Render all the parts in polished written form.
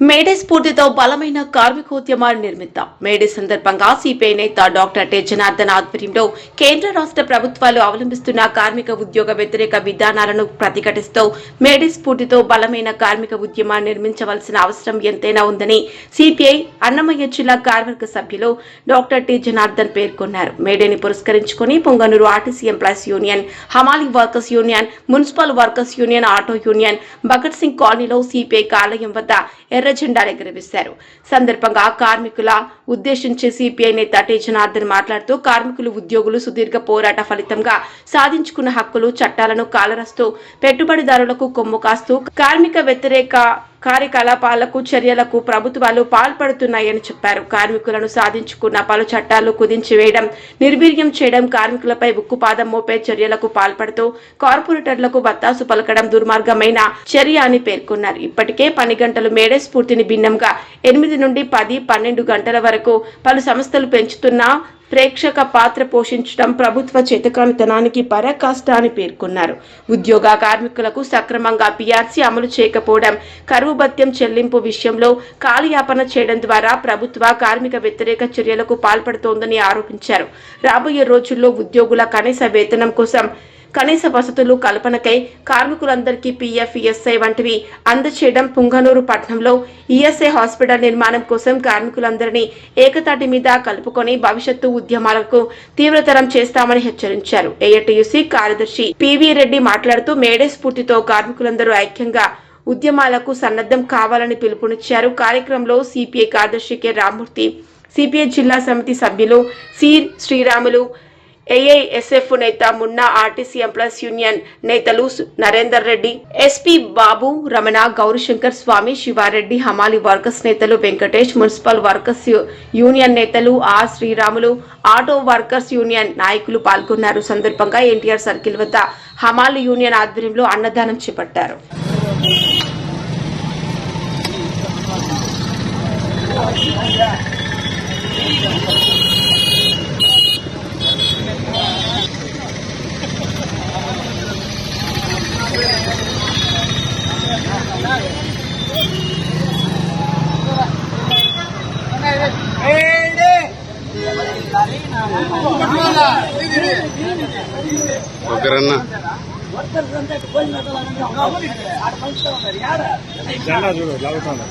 May Day స్ఫూర్తితో బలమైన కార్మికోద్యమాన్ని నిర్మిద్దాం. May Day సందర్భంగా సిపిఐ నేత డాక్టర్ టి జనార్దన్ ఆధ్వర్యంలో కేంద్ర రాష్ట్ర ప్రభుత్వాలు అవలంబిస్తున్న కార్మిక ఉద్యోగ వ్యతిరేక విధానాలను ప్రతిఘటిస్తూ మేడే స్ఫూర్తితో బలమైన కార్మిక ఉద్యమాన్ని నిర్మించవలసిన అవసరం ఎంతైనా ఉందని సిపిఐ అన్నమయ్య జిల్లా కార్మిక సభ్యులు డాక్టర్ టి జనార్దన్ పేర్కొన్నారు. మేడేని పురస్కరించుకుని పొంగనూరు ఆర్టీసీ ఎంప్లాయీస్ యూనియన్, హమాలీ workers union, municipal workers union, auto union, Bhagat Singh కాలనీలో సిపిఐ కార్యాలయం వద్ద ఎర్ర జెండాలు ఎగురవేశారు. సందర్భంగా కార్మికుల ఉద్దేశించి సిపిఐ నేత టి జనార్దన్ మాట్లాడుతూ కార్మికులు, ఉద్యోగులు సుదీర్ఘ పోరాట ఫలితంగా సాధించుకున్న హక్కులు, చట్టాలను కాలరాస్తూ పెట్టుబడిదారులకు కొమ్ము కాస్తూ కార్మిక వ్యతిరేక కార్యకలాపాలకు, చర్యలకు ప్రభుత్వాలు పాల్పడుతున్నాయని చెప్పారు. కార్మికులను సాధించుకున్న పలు చట్టాలు కుదించివేయడం, నిర్వీర్యం చేయడం, కార్మికులపై ఉక్కుపాదం మోపే చర్యలకు పాల్పడుతూ కార్పొరేటర్లకు బత్తాసు పలకడం దుర్మార్గమైన చర్య అని పేర్కొన్నారు. ఇప్పటికే పని గంటలు మేడే స్ఫూర్తిని భిన్నంగా 8 నుండి 10, 12 గంటల వరకు పలు సంస్థలు పెంచుతున్నా ప్రేక్షక పాత్ర పోషించడం ప్రభుత్వ చేతకానితనానికి పరాకాష్ట అని పేర్కొన్నారు. ఉద్యోగ కార్మికులకు సక్రమంగా పీఆర్సీ అమలు చేయకపోవడం, కరువు భత్యం చెల్లింపు విషయంలో కాలయాపన చేయడం ద్వారా ప్రభుత్వ కార్మిక వ్యతిరేక చర్యలకు పాల్పడుతోందని ఆరోపించారు. రాబోయే రోజుల్లో ఉద్యోగుల కనీస వేతనం కోసం, కనీస వసతులు కల్పనకై కార్మికులందరికీ పీఎఫ్, ఈఎస్ఐ వంటివి అందచేయడం, పుంగనూరు పట్టణంలో ఈఎస్ఐ హాస్పిటల్ నిర్మాణం కోసం కార్మికులందరినీ ఏకతాటి మీద కలుపుకొని భవిష్యత్తు ఉద్యమాలకు తీవ్రతరం చేస్తామని హెచ్చరించారు. ఏఐటియుసి కార్యదర్శి పివి రెడ్డి మాట్లాడుతూ మేడే స్ఫూర్తితో కార్మికులందరూ ఐక్యంగా ఉద్యమాలకు సన్నద్ధం కావాలని పిలుపునిచ్చారు. కార్యక్రమంలో సిపిఐ కార్యదర్శి కె రామ్మూర్తి, సిపిఐ జిల్లా సమితి సభ్యులు సి శ్రీరాములు, ఏఐఎస్ఎఫ్ నేత మున్నా, ఆర్టీసీ ఎంప్లాయీస్ యూనియన్ నేతలు నరేందర్ రెడ్డి, ఎస్పీ బాబు, రమణ, గౌరీశంకర్ స్వామి, శివారెడ్డి, హమాలి వర్కర్స్ నేతలు వెంకటేష్, మున్సిపల్ వర్కర్స్ యూనియన్ నేతలు R Sriramulu, auto workers union నాయకులు పాల్గొన్నారు. సందర్భంగా ఎన్టీఆర్ సర్కిల్ వద్ద హమాలి యూనియన్ ఆధ్వర్యంలో అన్నదానం చేపట్టారు. ఒకరన్నా చూడు లాగుతాను.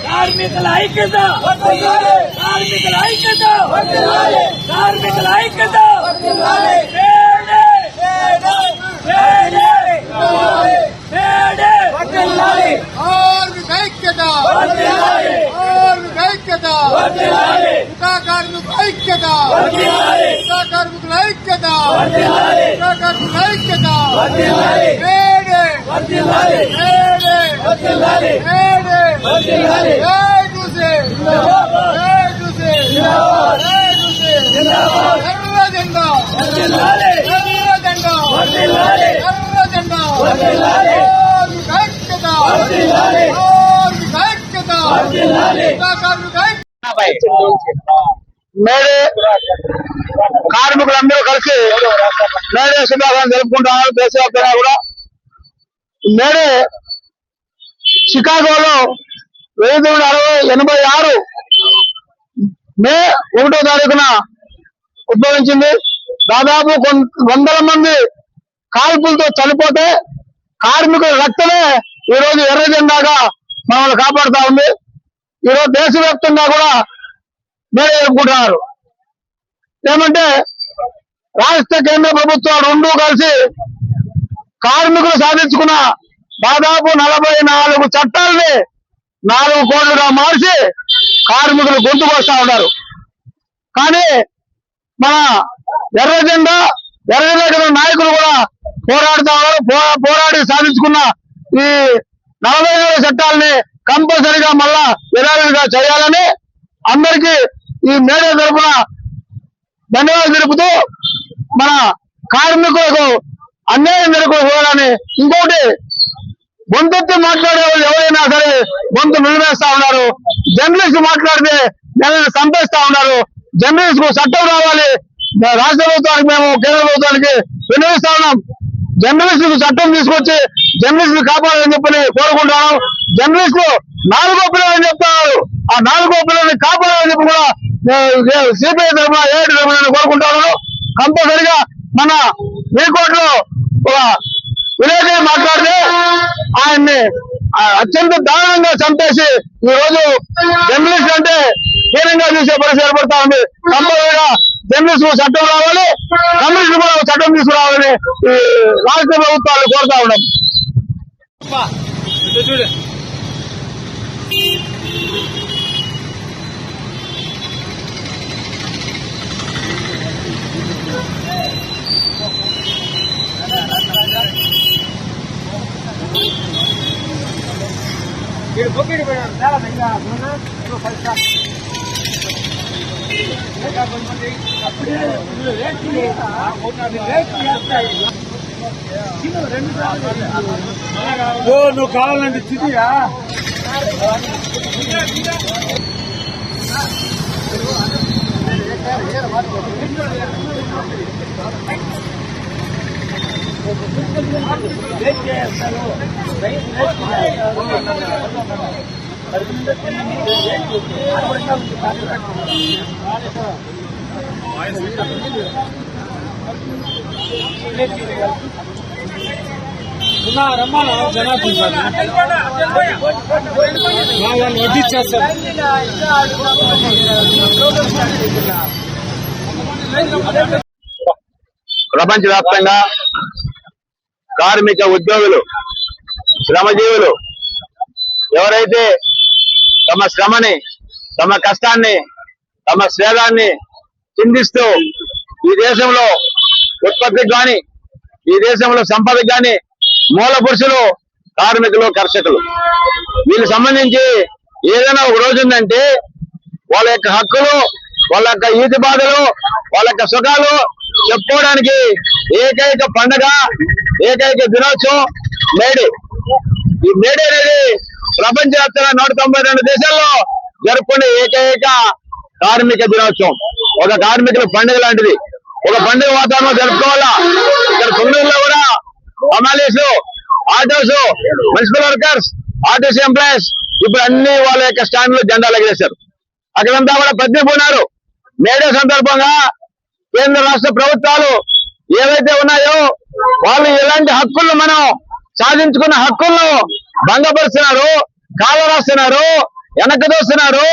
కార్మికుల ఐక్యత, కార్మికుల ఐక్యత, కార్మికుల ఐక్యత, కార్మికుల ఐక్యత, కార్మికుల ఐక్యత, కార్మికుల ఐక్యత, మేడే కార్మికులందరూ కలిసి మేడే శుభాకాంక్షలు జరుపుకుంటున్నారు. దేశవ్యాప్తంగా కూడా మేడే చికాగోలో 1986 మే 1వ తారీఖున ఉద్భవించింది. దాదాపు వందల మంది కాల్పులతో చనిపోతే కార్మికుల రక్తమే ఈరోజు ఎర్ర జెండాగా మనల్ని కాపాడుతా ఉంది. ఈరోజు దేశవ్యాప్తంగా కూడా మేడే జరుపుకుంటున్నారు. ఏమంటే రాష్ట్ర కేంద్ర ప్రభుత్వాలు రెండూ కలిసి కార్మికులు సాధించుకున్న దాదాపు 44 చట్టాలని 4 కోట్లుగా మార్చి కార్మికులు గొంతుకు వస్తా ఉన్నారు. కానీ మన ఎర్ర జెండా నాయకులు కూడా పోరాడుతా ఉన్నారు. పోరాడి సాధించుకున్న ఈ 44 చట్టాలని కంపల్సరిగా మళ్ళా యథావిధిగా చేయాలని అందరికీ ఈ మేడే తరపున ధన్యవాదాలు తెలుపుతూ మన కార్మికులకు అన్యాయం జరగకూడదని, ఇంకోటి గొంతెత్తి మాట్లాడే వాళ్ళు ఎవరైనా సరే గొంతు నిలివేస్తా ఉన్నారు. జర్నలిస్ట్ మాట్లాడితే జనాన్ని చంపేస్తా ఉన్నారు. జర్నలిస్ట్ కు చట్టం రావాలి. రాష్ట్ర ప్రభుత్వానికి మేము కేంద్ర ప్రభుత్వానికి విన్నవిస్తా ఉన్నాం. జర్నలిస్టులకు చట్టం తీసుకొచ్చి జర్నలిస్టులు కాపాడాలని చెప్పని కోరుకుంటున్నాం. జర్నలిస్టులు 4వ పిల్లలు అని చెప్తున్నారు. ఆ 4వ పిల్లల్ని కాపాడాలని చెప్పి కూడా సిపిఐ తరఫున ఏఐటి తరఫున కోరుకుంటాను. కంపల్సరిగా మన హైకోర్టులో ఒక విలేకరి మాట్లాడితే ఆయన్ని అత్యంత దారుణంగా చంపేసి ఈ రోజు జర్నలిస్ట్ అంటే హీనంగా చూసే పరిస్థితి ఏర్పడతా ఉంది. కంపల్సరిగా జర్నలిస్ట్ చట్టం రావాలి, కమ్యూనిస్ట్ కూడా చట్టం తీసుకురావాలని ఈ రాష్ట్ర ప్రభుత్వాలు కోరుతా ఉన్నాం. నువ్వు కావాలంటే చిటియా రమ్మా జనాభా వాళ్ళు వడ్డిచ్చేస్తారు. ప్రపంచవ్యాప్తంగా కార్మిక ఉద్యోగులు, శ్రమజీవులు ఎవరైతే తమ శ్రమని, తమ కష్టాన్ని, తమ స్వేదాన్ని చిందిస్తూ ఈ దేశంలో ఉత్పత్తికి గాని, ఈ దేశంలో సంపదకి గాని మూల పురుషులు కార్మికులు, కర్షకులు. వీళ్ళకి సంబంధించి ఏదైనా ఒక రోజు ఉందంటే వాళ్ళ యొక్క హక్కులు, వాళ్ళ యొక్క ఈతి బాధలు, వాళ్ళ యొక్క సుఖాలు చెప్పుకోవడానికి ఏకైక పండుగ, ఏకైక దినోత్సవం మేడే. ఈ మేడే అనేది ప్రపంచవ్యాప్తంగా 192 దేశాల్లో జరుపుకునే ఏకైక కార్మిక దినోత్సవం. ఒక కార్మికుల పండుగ లాంటిది. ఒక పండుగ వాతావరణం జరుపుకోవాలా. ఇక్కడ తొమ్మిదిలో కూడా అమాలీస్, autos, municipal workers, RTC employees ఇప్పుడు అన్ని వాళ్ళ యొక్క స్టాండ్ లో జెండాలు ఎగరేశారు. అక్కడంతా కూడా ప్రతిపోయినారు. మేడే సందర్భంగా కేంద్ర రాష్ట్ర ప్రభుత్వాలు ఏవైతే ఉన్నాయో వాళ్ళు ఎలాంటి హక్కులను మనం సాధించుకున్న హక్కులను భంగపరుస్తున్నారు, కాలు రాస్తున్నారు, వెనక్కి దోస్తున్నారు,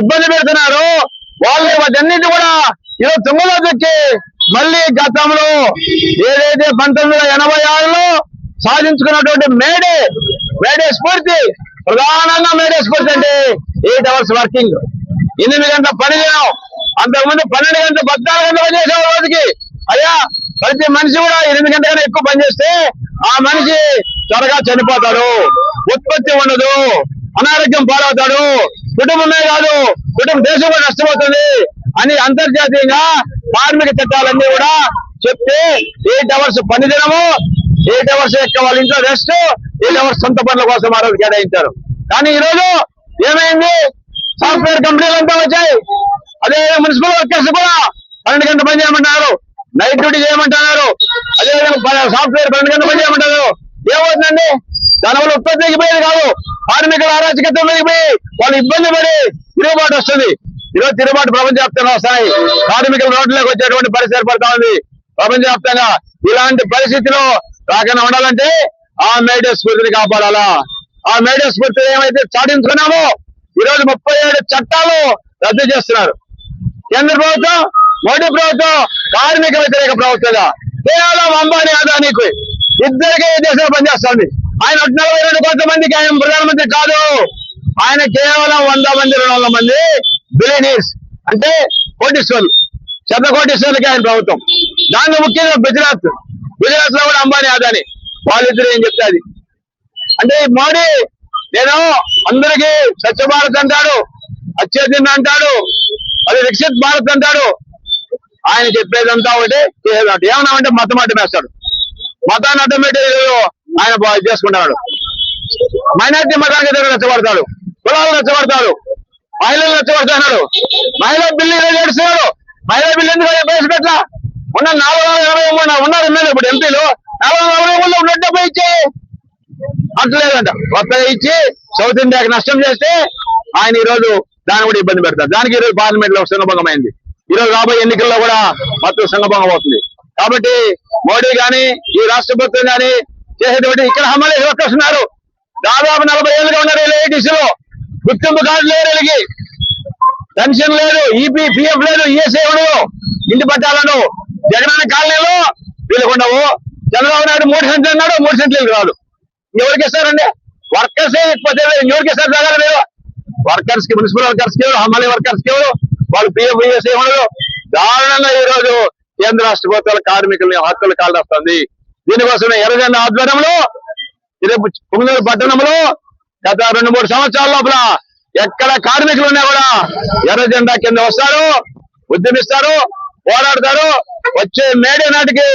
ఇబ్బంది పెడుతున్నారు. వాళ్ళు వాటన్నిటి కూడా ఈరోజు తుంగలో దొక్కి మళ్ళీ గతంలో ఏదైతే 1986లో సాధించుకున్నటువంటి మేడే స్ఫూర్తి, ప్రధానంగా మేడే స్ఫూర్తి అంటే 8 hours వర్కింగ్, 8 గంటల పని దినం. అంతకుముందు 12 గంటలు 14 గంటలు పనిచేసే రోజుకి అయ్యా ప్రతి మనిషి కూడా 8 గంటల కన్నా ఎక్కువ పనిచేస్తే ఆ మనిషి త్వరగా చనిపోతాడు, ఉత్పత్తి ఉండదు, అనారోగ్యం పాలవుతాడు, కుటుంబమే కాదు దేశం కూడా నష్టపోతుంది అని అంతర్జాతీయంగా కార్మిక చట్టాలన్నీ కూడా చెప్తే 8 hours పని దినము, 8 hours యొక్క వాళ్ళ ఇంట్లో రెస్ట్, 8 hours సొంత పనుల కోసం ఆ రోజు కేటాయించారు. కానీ ఈ రోజు ఏమైంది? సాఫ్ట్వేర్ కంపెనీలు అంతా వచ్చాయి. అదే మున్సిపల్ వర్కర్స్ కూడా 12 గంటలు పని చేయమంటున్నారు, నైట్ డ్యూటీ చేయమంటున్నారు. అదేవిధంగా సాఫ్ట్వేర్ 12 గంటలు పని చేయమంటారు. ఏమవుతుందండి? దానివల్ల ఉత్పత్తి తగ్గిపోయేది కాదు, కార్మికుల అరాచకత్వం తగ్గిపోయి వాళ్ళు ఇబ్బంది పడి తిరుగుబాటు వస్తుంది. ఈరోజు తిరుగుబాటు ప్రపంచవ్యాప్తంగా వస్తాయి. కార్మికుల రోడ్లకు వచ్చేటువంటి పరిస్థితి ఏర్పడతా ఉంది ప్రపంచవ్యాప్తంగా. ఇలాంటి పరిస్థితిలో రాకుండా ఉండాలంటే ఆ మేడే స్ఫూర్తిని కాపాడాలా. ఆ మేడే స్ఫూర్తి ఏమైతే సాధించుకున్నామో ఈరోజు 37 చట్టాలు రద్దు చేస్తున్నారు. కేంద్ర ప్రభుత్వం, మోడీ ప్రభుత్వం కార్మిక వ్యతిరేక ప్రభుత్వంగా కేవలం అంబానీ, అదానీకి ఇద్దరికే దేశంలో పనిచేస్తుంది. ఆయన 42 కోట్ల మందికి ఆయన ప్రధానమంత్రి కాదు. ఆయన కేవలం 100 మంది 200 మంది బిలియనీర్స్ అంటే కోటీశ్వర్లు, శతకోటీశ్వర్లకి ఆయన ప్రభుత్వం. దానిలో ముఖ్యంగా గుజరాత్ లో కూడా అంబానీ, అదానీ వాళ్ళిద్దరు ఏం చెప్తాది అంటే ఈ మోడీ నేను అందరికీ స్వచ్ఛ భారత్ అంటాడు, అత్యధిక అంటాడు, అది వికసిత్ భారత్ అంటాడు. ఆయన చెప్పేదంతా ఒకటి ఏమన్నామంటే మతం అడ్డం వేస్తాడు. మతాన్ని ఆటోమేటిక్ ఆయన చేసుకుంటాడు. మైనార్టీ మతానికి రెచ్చగొడతాడు, కులాలు రెచ్చగొడతాడు. మహిళలు రెచ్చగొడుతున్నాడు. మహిళా బిల్లు ఏడుస్తున్నాడు. మహిళా బిల్లు ఎందుకు ప్రవేశపెట్టలా? ఉన్న 443 ఉన్నారు ఎమ్మెల్యే, ఇప్పుడు ఎంపీలు 443 ఉన్నట్టు డబ్బులు ఇచ్చి అట్లేదంట. కొత్తగా ఇచ్చి సౌత్ ఇండియాకి నష్టం చేస్తే ఆయన ఈ రోజు దాన్ని కూడా ఇబ్బంది పెడతారు. దానికి ఈ రోజు పార్లమెంట్ లో సంఘభంగం అయింది. ఈ రోజు రాబోయే ఎన్నికల్లో కూడా మొత్తం సంఘభంగం అవుతుంది. కాబట్టి మోడీ గాని ఈ రాష్ట్ర ప్రభుత్వం గాని చేసేటువంటి ఇక్కడ హమ్మలే వస్తున్నారు. దాదాపు 40 ఏళ్ళుగా ఉన్నారు ఏఐటీసీలో. గుర్తింపు కార్డు లేరు, వీళ్ళకి పెన్షన్ లేదు, ఈపీ పిఎఫ్ లేదు, ఈఎస్ఐ ఉండవు, ఇంటి పట్టాలను జగనన్న కాలనీలో వీళ్ళకు ఉండవు. చంద్రబాబు నాయుడు 3 సెంట్లు అన్నాడు, 3 సెంట్లు రాదు. ఎవరికి ఇస్తారండి? వర్కర్సే ఇకపోతే ఎవరికి ఇస్తారు? జగన్ లేదు. వర్కర్స్ కి, మున్సిపల్ వర్కర్స్ కి, హమ్మలీ వర్కర్స్ కి వాళ్ళు పిఎఫ్ ఈఎస్ఐ ఉండదు. దారుణంగా ఈ రోజు కేంద్ర రాష్ట్ర ప్రభుత్వాల కార్మికులని హక్కులు కాల్చేస్తుంది. దీనికోసమే ఎర్రజెండా ఆధ్వర్యంలో పుంగనూరు పట్టణంలో గత 2-3 సంవత్సరాల లోపల ఎక్కడ కార్మికులు ఉన్నా కూడా ఎర్ర జెండా కింద వస్తారు, ఉద్యమిస్తారు, పోరాడతారు. వచ్చే మేడే నాటికి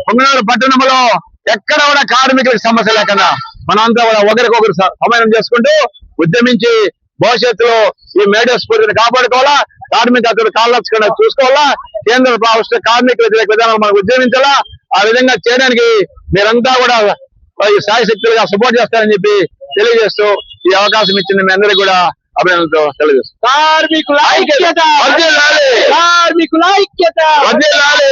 పుంగనూరు పట్టణంలో ఎక్కడ కూడా కార్మికులకు సమస్య లేకుండా మనంతా కూడా ఒకరికొకరు సమన్వయం చేసుకుంటూ ఉద్యమించి భవిష్యత్తులో ఈ మేడే స్ఫూర్తిని కాపాడుకోవాలా, కార్మిక హక్కులు కాళ్ళకుండా చూసుకోవాలా, కేంద్ర రాష్ట్ర కార్మికుల వ్యతిరేక విధానాలు మనం ఉద్యమించాలా. ఆ విధంగా చేయడానికి మీరంతా కూడా ఈ శాయశక్తులుగా సపోర్ట్ చేస్తారని చెప్పి తెలియజేస్తూ ఈ అవకాశం ఇచ్చింది మీ అందరికీ కూడా అభినందనతో తెలియజేస్తాం. కార్మికుల ఐక్యత, వర్ధిల్లాలి. కార్మికుల ఐక్యత. వర్ధిల్లాలి.